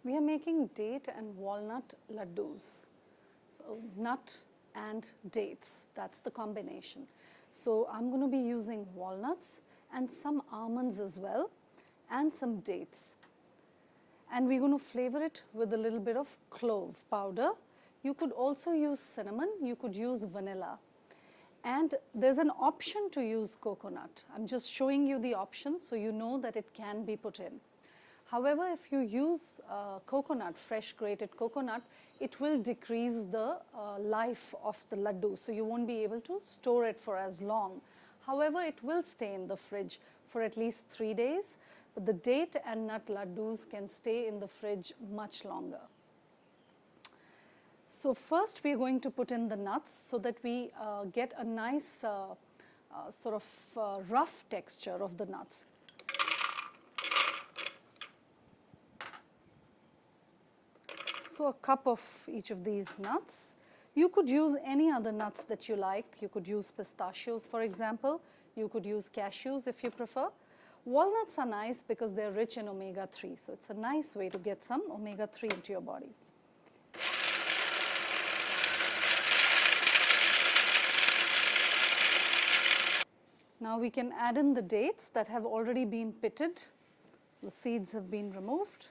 We are making date and walnut laddoos. So nut and dates, that's the combination. So I'm going to be using walnuts and some almonds as well and some dates. And we're going to flavor it with a little bit of clove powder. You could also use cinnamon, you could use vanilla. And there's an option to use coconut. I'm just showing you the option so you know that it can be put in. However, if you use coconut, fresh grated coconut, it will decrease the life of the laddu, so you won't be able to store it for as long. However, it will stay in the fridge for at least 3 days, but the date and nut laddus can stay in the fridge much longer. So first we are going to put in the nuts so that we get a nice sort of rough texture of the nuts. So a cup of each of these nuts. You could use any other nuts that you like. You could use pistachios, for example. You could use cashews if you prefer. Walnuts are nice because they're rich in omega-3. So it's a nice way to get some omega-3 into your body. Now we can add in the dates that have already been pitted. So the seeds have been removed.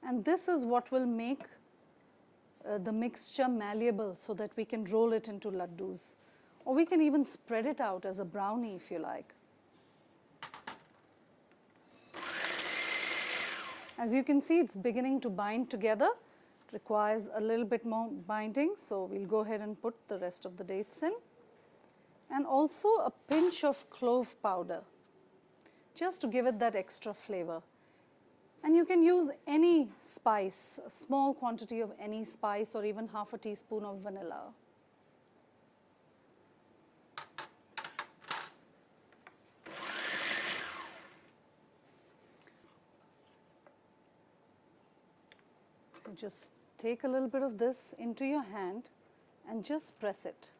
And this is what will make the mixture malleable so that we can roll it into laddus. Or we can even spread it out as a brownie if you like. As you can see, it's beginning to bind together. It requires a little bit more binding, so we'll go ahead and put the rest of the dates in. And also a pinch of clove powder, just to give it that extra flavor. And you can use any spice, a small quantity of any spice or even half a teaspoon of vanilla. So just take a little bit of this into your hand and just press it.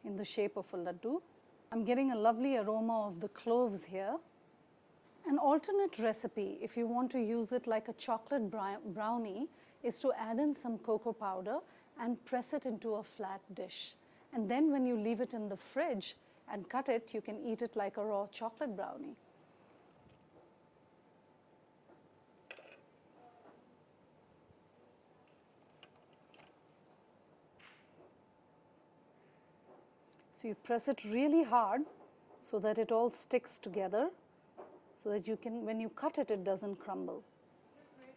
In the shape of a laddu. I'm getting a lovely aroma of the cloves here. An alternate recipe, if you want to use it like a chocolate brownie, is to add in some cocoa powder and press it into a flat dish. And then when you leave it in the fridge and cut it, you can eat it like a raw chocolate brownie. So you press it really hard so that it all sticks together, so that you can, when you cut it, it doesn't crumble.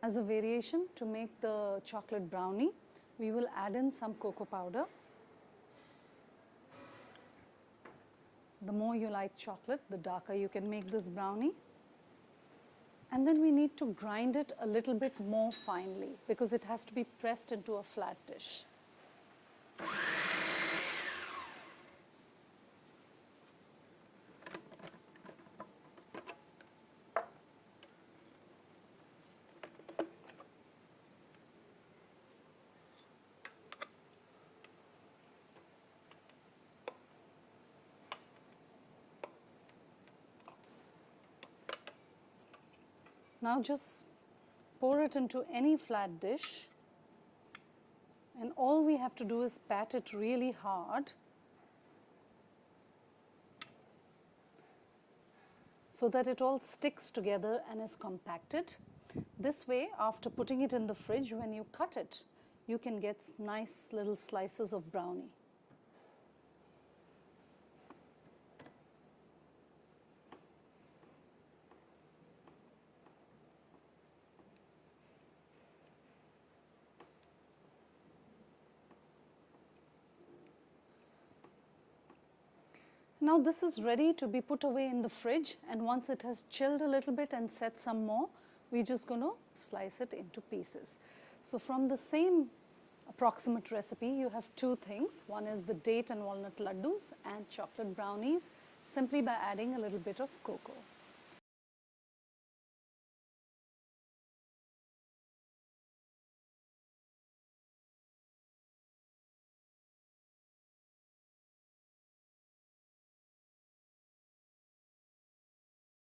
As a variation to make the chocolate brownie, we will add in some cocoa powder. The more you like chocolate, the darker you can make this brownie. And then we need to grind it a little bit more finely because it has to be pressed into a flat dish. Now just pour it into any flat dish, and all we have to do is pat it really hard so that it all sticks together and is compacted. This way, after putting it in the fridge, when you cut it, you can get nice little slices of brownie. Now this is ready to be put away in the fridge, and once it has chilled a little bit and set some more, we're just going to slice it into pieces. So from the same approximate recipe, you have two things. One is the date and walnut laddus and chocolate brownies, simply by adding a little bit of cocoa.